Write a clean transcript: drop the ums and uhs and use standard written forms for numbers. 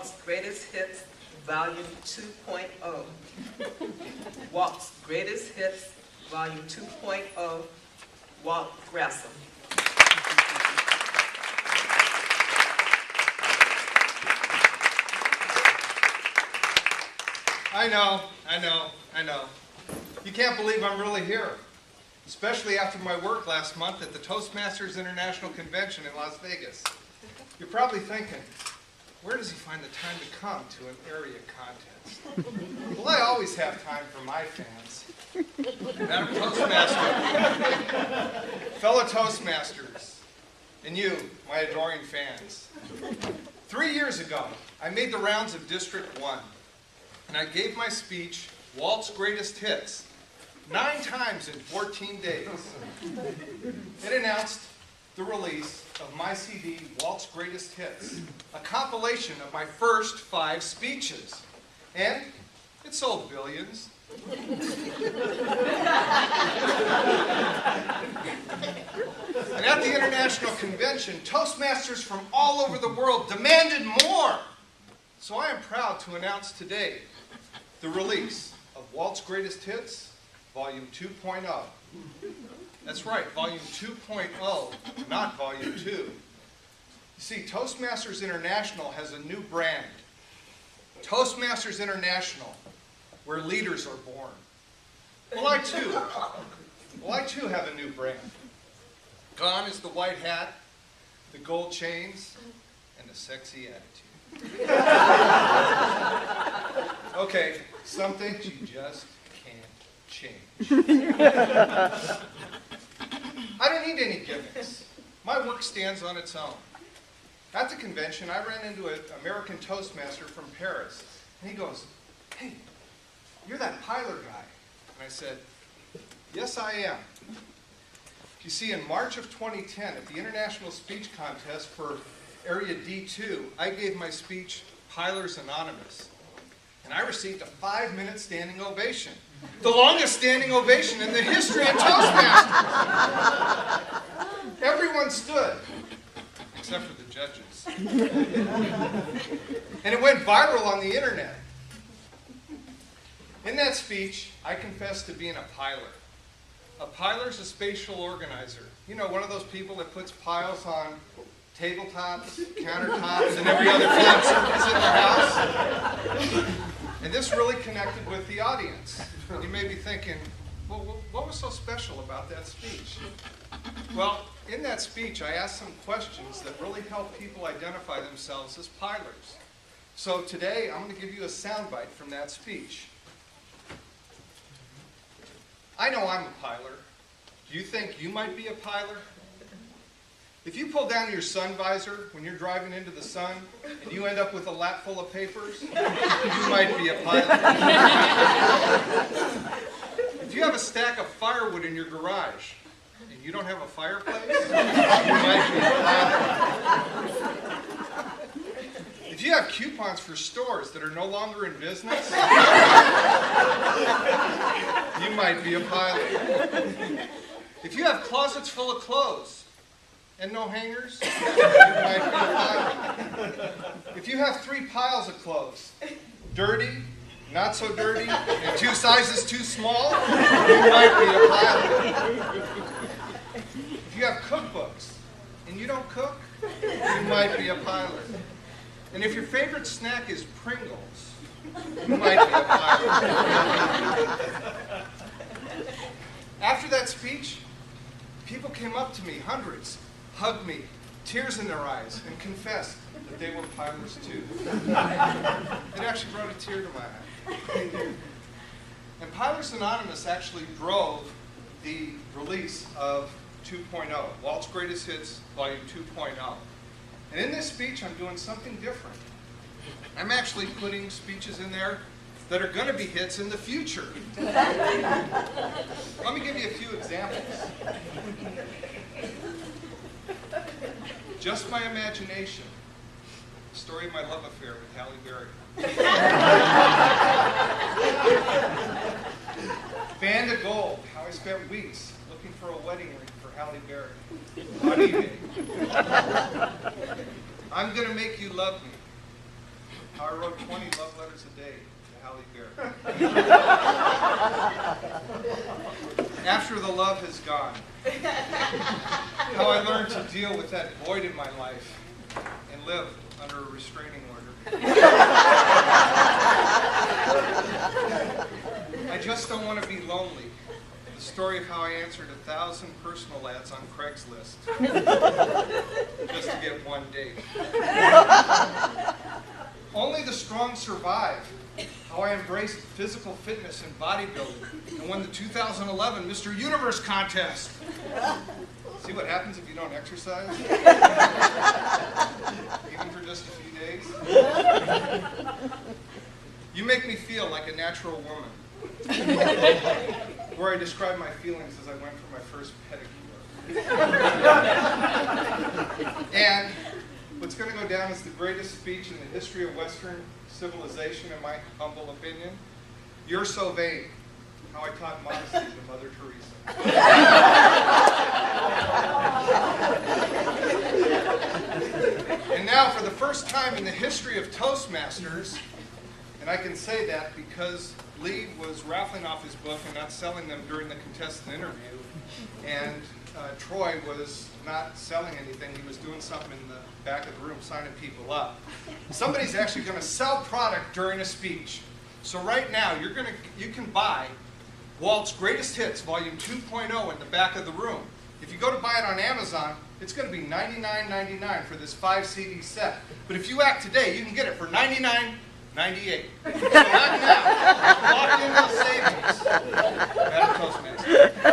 Walt's Greatest Hits, Volume 2.0. Walt's Greatest Hits, Volume 2.0, Walt Gresham. I know. You can't believe I'm really here, especially after my work last month at the Toastmasters International Convention in Las Vegas. You're probably thinking, where does he find the time to come to an area contest? Well, I always have time for my fans. Madam Toastmaster, fellow Toastmasters, and you, my adoring fans. 3 years ago, I made the rounds of District 1, and I gave my speech, Walt's Greatest Hits, 9 times in 14 days. It announced the release of my CD, Walt's Greatest Hits, a compilation of my first 5 speeches. And it sold billions. And at the International Convention, Toastmasters from all over the world demanded more. So I am proud to announce today the release of Walt's Greatest Hits, Volume 2.0. That's right, Volume 2.0, not Volume 2. You see, Toastmasters International has a new brand. Toastmasters International, where leaders are born. Well, I too have a new brand. Gone is the white hat, the gold chains, and the sexy attitude. Okay, some things you just can't change. I don't need any gimmicks. My work stands on its own. At the convention, I ran into an American Toastmaster from Paris, and he goes, "Hey, you're that Pilar guy." And I said, "Yes, I am." You see, in March of 2010, at the International Speech Contest for Area D2, I gave my speech, Pilars Anonymous. And I received a 5-minute standing ovation. The longest standing ovation in the history of Toastmasters. Everyone stood, except for the judges. And it went viral on the internet. In that speech, I confessed to being a piler. A piler's a spatial organizer. You know, one of those people that puts piles on tabletops, countertops, and every other flat surface in their house. And this really connected with the audience. You may be thinking, well, what was so special about that speech? Well, in that speech, I asked some questions that really help people identify themselves as pilers. So today, I'm going to give you a soundbite from that speech. I know I'm a piler. Do you think you might be a piler? If you pull down your sun visor when you're driving into the sun and you end up with a lap full of papers, you might be a piler. If you have a stack of firewood in your garage and you don't have a fireplace, you might be a piler. If you have coupons for stores that are no longer in business, you might be a piler. If you have closets full of clothes and no hangers, you might be a piler. If you have 3 piles of clothes, dirty, not so dirty, and 2 sizes too small, you might be a piler. If you have cookbooks and you don't cook, you might be a piler. And if your favorite snack is Pringles, you might be a piler. After that speech, people came up to me, hundreds, hugged me, tears in their eyes, and confessed that they were pilers too. It actually brought a tear to my eye. And Pilars Anonymous actually drove the release of 2.0, Walt's Greatest Hits, Volume 2.0. And in this speech, I'm doing something different. I'm actually putting speeches in there that are going to be hits in the future. Let me give you a few examples. Just my imagination. The story of my love affair with Halle Berry. Band of Gold, how I spent weeks looking for a wedding ring for Halle Berry on eBay. I'm Gonna Make You Love Me, how I wrote 20 love letters a day to Halle Berry. After the love has gone, how I learned to deal with that void in my life and live under a restraining order. I just don't want to be lonely. The story of how I answered 1,000 personal ads on Craigslist just to get one date. Only the strong survive. How I embraced physical fitness and bodybuilding and won the 2011 Mr. Universe contest. See what happens if you don't exercise? Even for just a few days. You make me feel like a natural woman. Where I describe my feelings as I went for my first pedicure. And what's going to go down as the greatest speech in the history of Western civilization, in my humble opinion, "You're so vain," how I taught modesty to Mother Teresa. And now, for the first time in the history of Toastmasters, and I can say that because Lee was raffling off his book and not selling them during the contestant interview, and Troy was not selling anything. He was doing something in the back of the room, signing people up. Somebody's actually going to sell product during a speech. So right now, you can buy Walt's Greatest Hits, Volume 2.0 in the back of the room. If you go to buy it on Amazon, it's going to be $99.99 for this 5-CD set. But if you act today, you can get it for $99.98. So act now. Lock in those savings at Toastmasters.